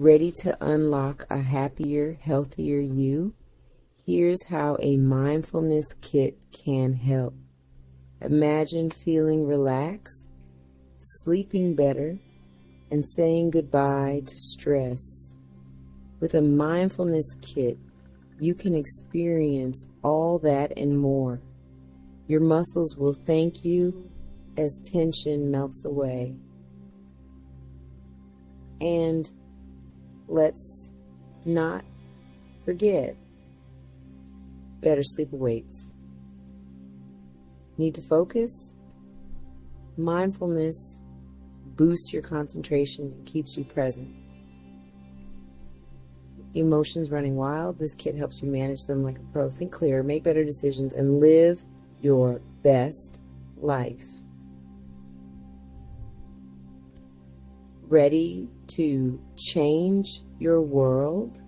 Ready to unlock a happier, healthier you? Here's how a mindfulness kit can help. Imagine feeling relaxed, sleeping better, and saying goodbye to stress. With a mindfulness kit, you can experience all that and more. Your muscles will thank you as tension melts away. And let's not forget, better sleep awaits. Need to focus? Mindfulness boosts your concentration and keeps you present. Emotions running wild? This kit helps you manage them like a pro. Think clearer, make better decisions, and live your best life. Ready to change your world?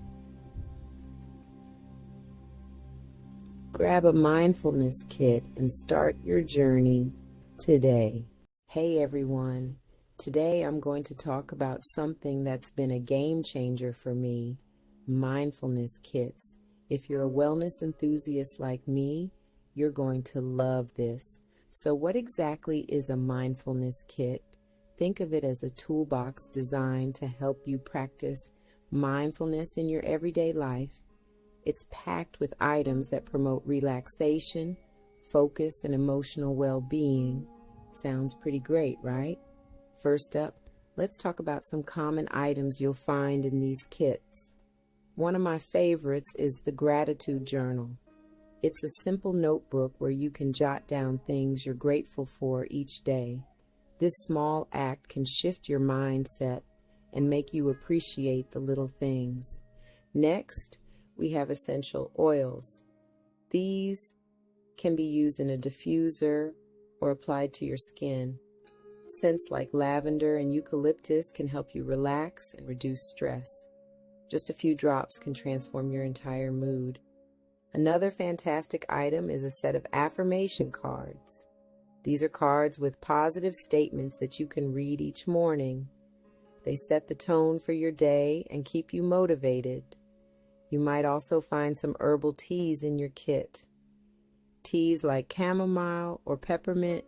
Grab a mindfulness kit and start your journey today. Hey everyone, today I'm going to talk about something that's been a game changer for me, mindfulness kits. If you're a wellness enthusiast like me, you're going to love this. So what exactly is a mindfulness kit? Think of it as a toolbox designed to help you practice mindfulness in your everyday life. It's packed with items that promote relaxation, focus, and emotional well-being. Sounds pretty great, right? First up, let's talk about some common items you'll find in these kits. One of my favorites is the gratitude journal. It's a simple notebook where you can jot down things you're grateful for each day. This small act can shift your mindset and make you appreciate the little things. Next, we have essential oils. These can be used in a diffuser or applied to your skin. Scents like lavender and eucalyptus can help you relax and reduce stress. Just a few drops can transform your entire mood. Another fantastic item is a set of affirmation cards. These are cards with positive statements that you can read each morning. They set the tone for your day and keep you motivated. You might also find some herbal teas in your kit. Teas like chamomile or peppermint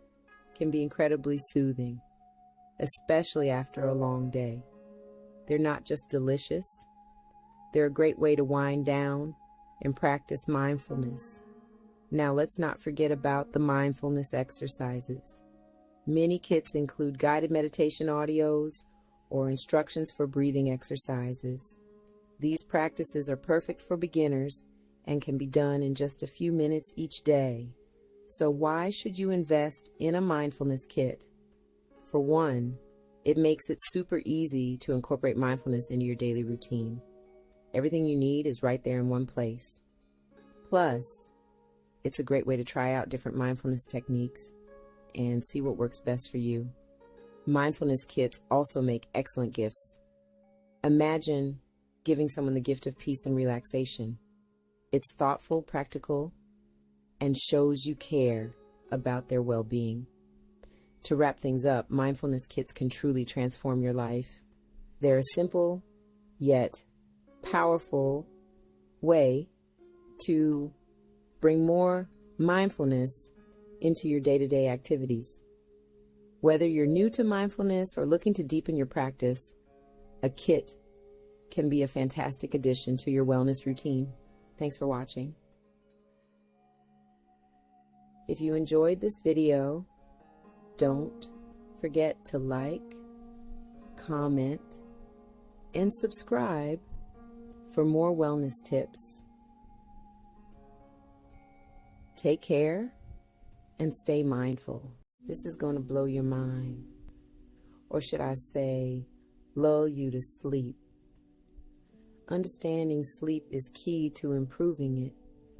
can be incredibly soothing, especially after a long day. They're not just delicious, they're a great way to wind down and practice mindfulness. Now let's not forget about the mindfulness exercises. Many kits include guided meditation audios or instructions for breathing exercises. These practices are perfect for beginners and can be done in just a few minutes each day. So why should you invest in a mindfulness kit? For one, it makes it super easy to incorporate mindfulness into your daily routine. Everything you need is right there in one place. Plus, it's a great way to try out different mindfulness techniques and see what works best for you. Mindfulness kits also make excellent gifts. Imagine giving someone the gift of peace and relaxation. It's thoughtful, practical, and shows you care about their well-being. To wrap things up, mindfulness kits can truly transform your life. They're a simple yet powerful way to bring more mindfulness into your day-to-day activities. Whether you're new to mindfulness or looking to deepen your practice, a kit can be a fantastic addition to your wellness routine. Thanks for watching. If you enjoyed this video, don't forget to like, comment, and subscribe for more wellness tips. Take care and stay mindful. This is going to blow your mind. Or should I say, lull you to sleep. Understanding sleep is key to improving it.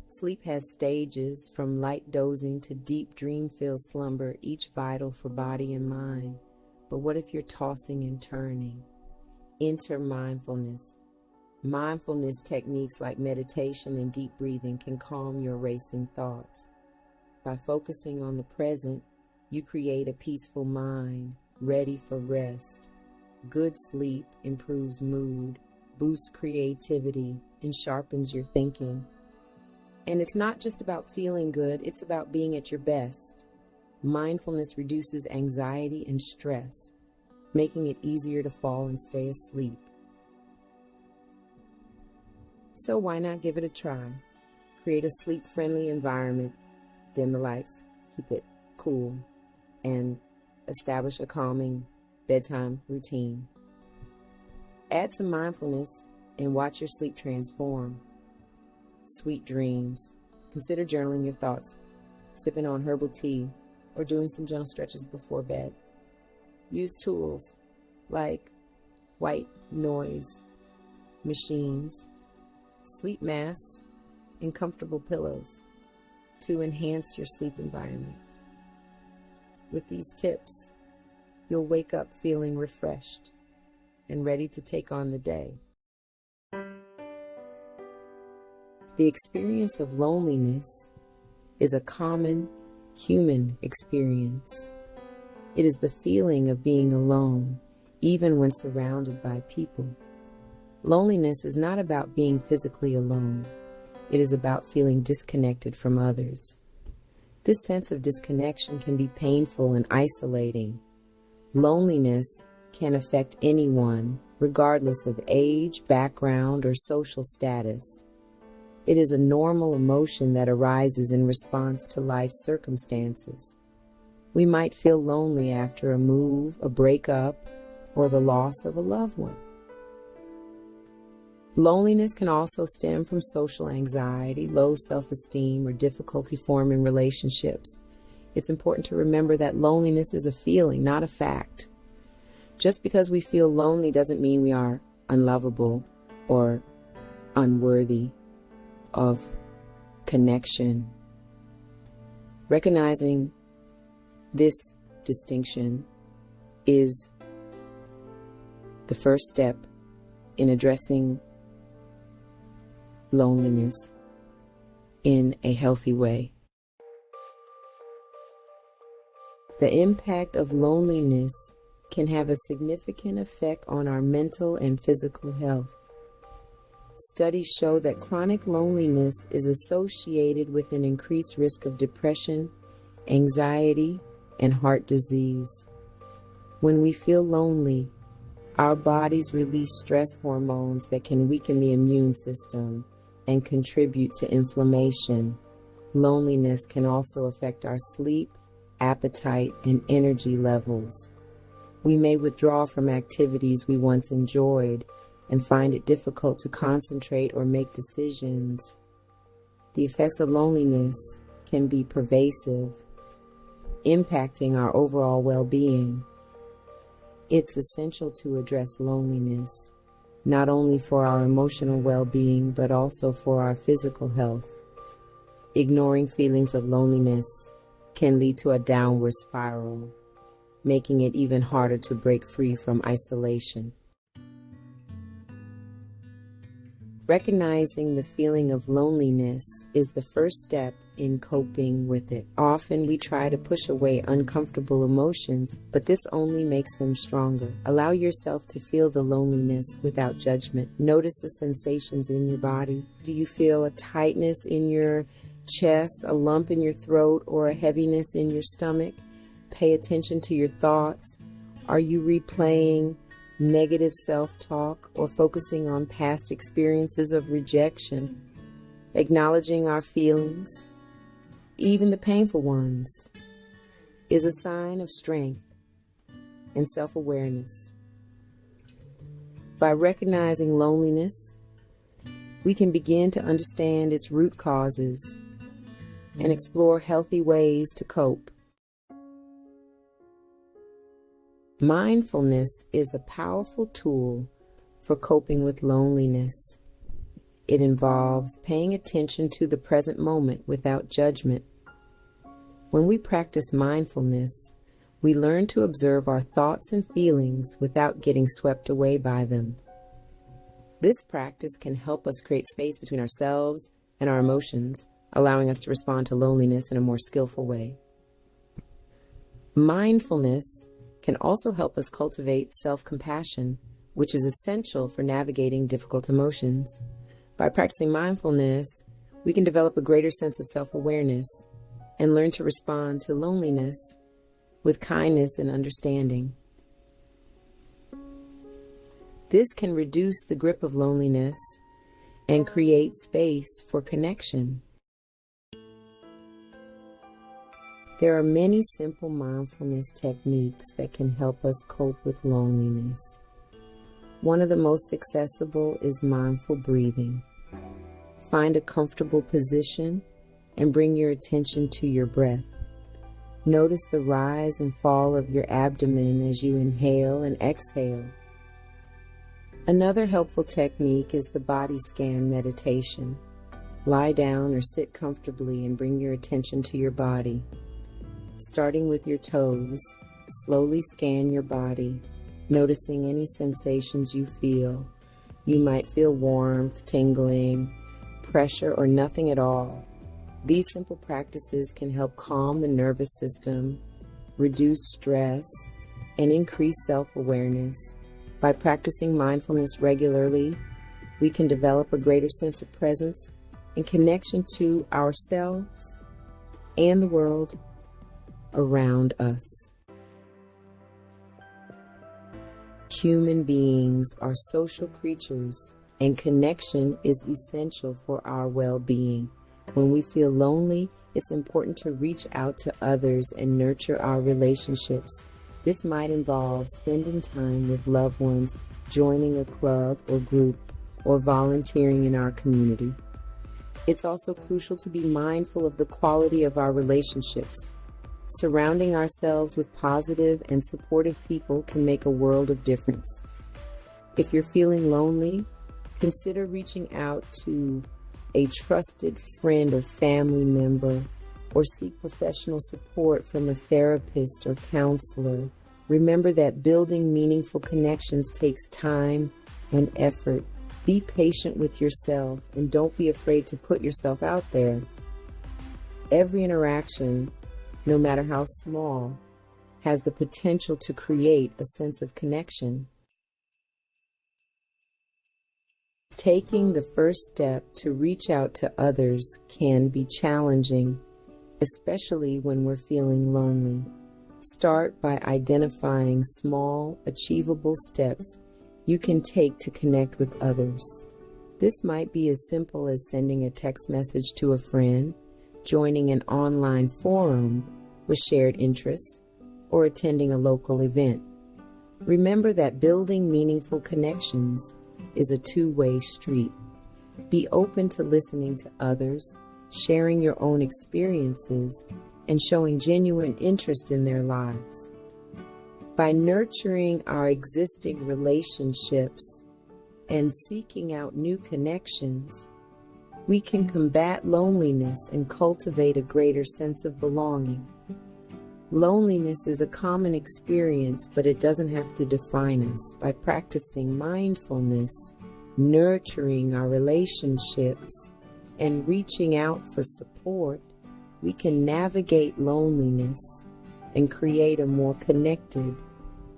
Sleep has stages from light dozing to deep dream-filled slumber, each vital for body and mind. But what if you're tossing and turning? Enter mindfulness. Mindfulness techniques like meditation and deep breathing can calm your racing thoughts. By focusing on the present, you create a peaceful mind, ready for rest. Good sleep improves mood, boosts creativity and sharpens your thinking. And it's not just about feeling good, it's about being at your best. Mindfulness reduces anxiety and stress, making it easier to fall and stay asleep. So why not give it a try? Create a sleep-friendly environment, dim the lights, keep it cool, and establish a calming bedtime routine. Add some mindfulness and watch your sleep transform. Sweet dreams. Consider journaling your thoughts, sipping on herbal tea, or doing some gentle stretches before bed. Use tools like white noise machines, sleep masks, and comfortable pillows to enhance your sleep environment. With these tips, you'll wake up feeling refreshed and ready to take on the day. The experience of loneliness is a common human experience. It is the feeling of being alone, even when surrounded by people. Loneliness is not about being physically alone. It is about feeling disconnected from others. This sense of disconnection can be painful and isolating. Loneliness can affect anyone, regardless of age, background, or social status. It is a normal emotion that arises in response to life's circumstances. We might feel lonely after a move, a breakup, or the loss of a loved one. Loneliness can also stem from social anxiety, low self-esteem, or difficulty forming relationships. It's important to remember that loneliness is a feeling, not a fact. Just because we feel lonely doesn't mean we are unlovable or unworthy of connection. Recognizing this distinction is the first step in addressing loneliness in a healthy way. The impact of loneliness can have a significant effect on our mental and physical health. Studies show that chronic loneliness is associated with an increased risk of depression, anxiety, and heart disease. When we feel lonely, our bodies release stress hormones that can weaken the immune system and contribute to inflammation. Loneliness can also affect our sleep, appetite, and energy levels. We may withdraw from activities we once enjoyed and find it difficult to concentrate or make decisions. The effects of loneliness can be pervasive, impacting our overall well-being. It's essential to address loneliness, not only for our emotional well-being, but also for our physical health. Ignoring feelings of loneliness can lead to a downward spiral, making it even harder to break free from isolation. Recognizing the feeling of loneliness is the first step in coping with it. Often we try to push away uncomfortable emotions, but this only makes them stronger. Allow yourself to feel the loneliness without judgment. Notice the sensations in your body. Do you feel a tightness in your chest, a lump in your throat, or a heaviness in your stomach? Pay attention to your thoughts. Are you replaying negative self-talk or focusing on past experiences of rejection? Acknowledging our feelings, even the painful ones, is a sign of strength and self-awareness. By recognizing loneliness, we can begin to understand its root causes and explore healthy ways to cope. Mindfulness is a powerful tool for coping with loneliness. It involves paying attention to the present moment without judgment. When we practice mindfulness, we learn to observe our thoughts and feelings without getting swept away by them. This practice can help us create space between ourselves and our emotions, allowing us to respond to loneliness in a more skillful way. Mindfulness can also help us cultivate self-compassion which is essential for navigating difficult emotions. By practicing mindfulness, we can develop a greater sense of self-awareness and learn to respond to loneliness with kindness and understanding. This can reduce the grip of loneliness and create space for connection. There are many simple mindfulness techniques that can help us cope with loneliness. One of the most accessible is mindful breathing. Find a comfortable position and bring your attention to your breath. Notice the rise and fall of your abdomen as you inhale and exhale. Another helpful technique is the body scan meditation. Lie down or sit comfortably and bring your attention to your body. Starting with your toes, slowly scan your body, noticing any sensations you feel. You might feel warmth, tingling, pressure, or nothing at all. These simple practices can help calm the nervous system, reduce stress, and increase self-awareness. By practicing mindfulness regularly, we can develop a greater sense of presence and connection to ourselves and the world around us. Human beings are social creatures, and connection is essential for our well-being. When we feel lonely, it's important to reach out to others and nurture our relationships. This might involve spending time with loved ones, joining a club or group, or volunteering in our community. It's also crucial to be mindful of the quality of our relationships. Surrounding ourselves with positive and supportive people can make a world of difference. If you're feeling lonely, consider reaching out to a trusted friend or family member, or seek professional support from a therapist or counselor. Remember that building meaningful connections takes time and effort. Be patient with yourself and don't be afraid to put yourself out there. Every interaction, no matter how small, has the potential to create a sense of connection. Taking the first step to reach out to others can be challenging, especially when we're feeling lonely. Start by identifying small, achievable steps you can take to connect with others. This might be as simple as sending a text message to a friend, joining an online forum with shared interests, or attending a local event. Remember that building meaningful connections is a two-way street. Be open to listening to others, sharing your own experiences, and showing genuine interest in their lives. By nurturing our existing relationships and seeking out new connections, we can combat loneliness and cultivate a greater sense of belonging. Loneliness is a common experience, but it doesn't have to define us. By practicing mindfulness, nurturing our relationships, and reaching out for support, we can navigate loneliness and create a more connected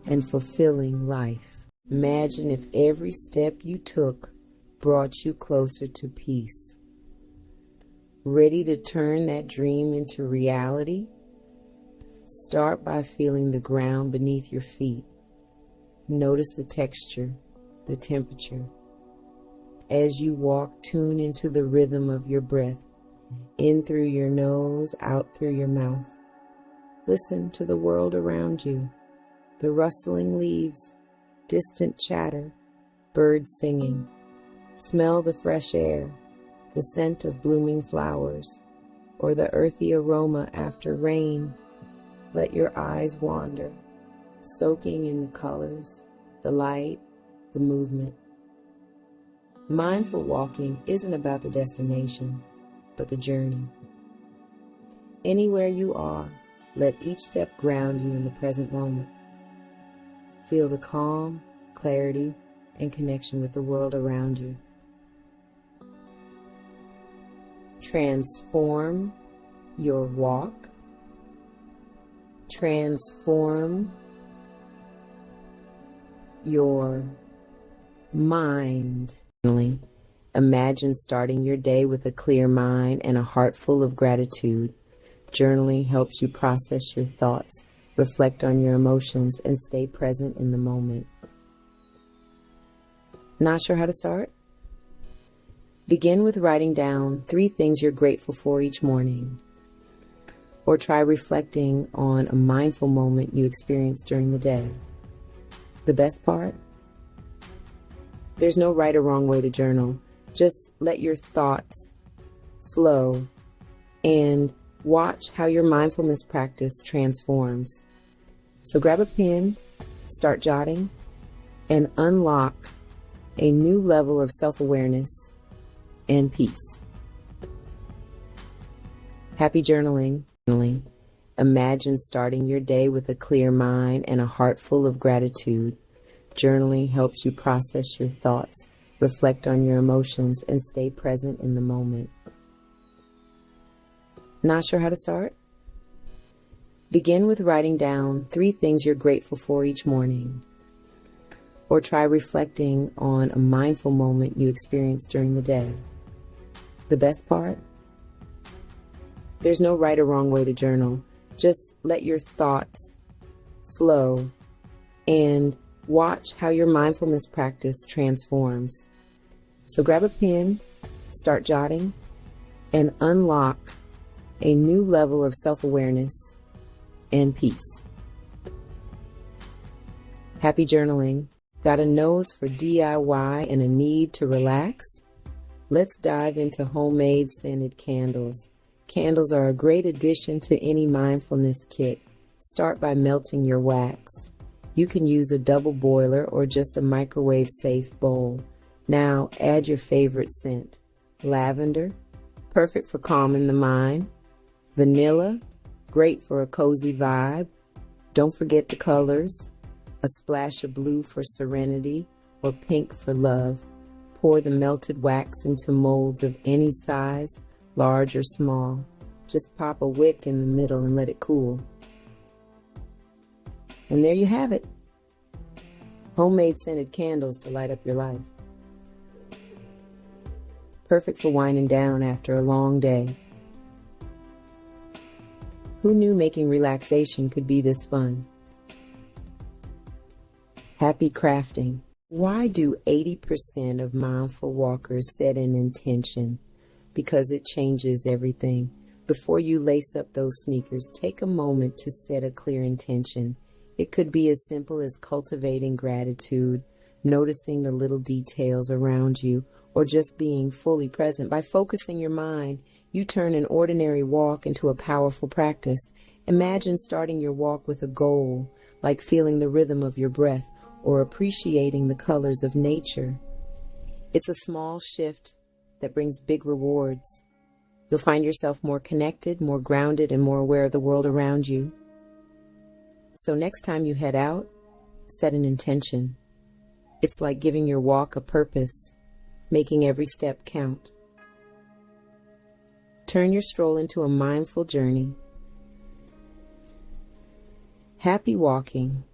and fulfilling life. Imagine if every step you took brought you closer to peace. Ready to turn that dream into reality? Start by feeling the ground beneath your feet. Notice the texture, the temperature. As you walk, tune into the rhythm of your breath, in through your nose, out through your mouth. Listen to the world around you, the rustling leaves, distant chatter, birds singing. Smell the fresh air, the scent of blooming flowers, or the earthy aroma after rain. Let your eyes wander, soaking in the colors, the light, the movement. Mindful walking isn't about the destination, but the journey. Anywhere you are, let each step ground you in the present moment. Feel the calm, clarity, and connection with the world around you. Transform your walk. Transform your mind. Imagine starting your day with a clear mind and a heart full of gratitude. Journaling helps you process your thoughts, reflect on your emotions, and stay present in the moment. Not sure how to start? Begin with writing down 3 things you're grateful for each morning. Or try reflecting on a mindful moment you experienced during the day. The best part? There's no right or wrong way to journal. Just let your thoughts flow and watch how your mindfulness practice transforms. So grab a pen, start jotting, and unlock a new level of self-awareness and peace. Happy journaling. Imagine starting your day with a clear mind and a heart full of gratitude. Journaling helps you process your thoughts, reflect on your emotions, and stay present in the moment. Not sure how to start? Begin with writing down 3 things you're grateful for each morning. Or try reflecting on a mindful moment you experienced during the day. The best part? There's no right or wrong way to journal. Just let your thoughts flow and watch how your mindfulness practice transforms. So grab a pen, start jotting, and unlock a new level of self-awareness and peace. Happy journaling. Got a nose for DIY and a need to relax? Let's dive into homemade scented candles. Candles are a great addition to any mindfulness kit. Start by melting your wax. You can use a double boiler or just a microwave-safe bowl. Now add your favorite scent. Lavender, perfect for calming the mind. Vanilla, great for a cozy vibe. Don't forget the colors. A splash of blue for serenity or pink for love. Pour the melted wax into molds of any size, large or small. Just pop a wick in the middle and let it cool. And there you have it. Homemade scented candles to light up your life. Perfect for winding down after a long day. Who knew making relaxation could be this fun? Happy crafting. Why do 80% of mindful walkers set an intention? Because it changes everything. Before you lace up those sneakers, take a moment to set a clear intention. It could be as simple as cultivating gratitude, noticing the little details around you, or just being fully present. By focusing your mind, you turn an ordinary walk into a powerful practice. Imagine starting your walk with a goal, like feeling the rhythm of your breath or appreciating the colors of nature. It's a small shift that brings big rewards. You'll find yourself more connected, more grounded, and more aware of the world around you. So next time you head out, set an intention. It's like giving your walk a purpose, making every step count. Turn your stroll into a mindful journey. Happy walking.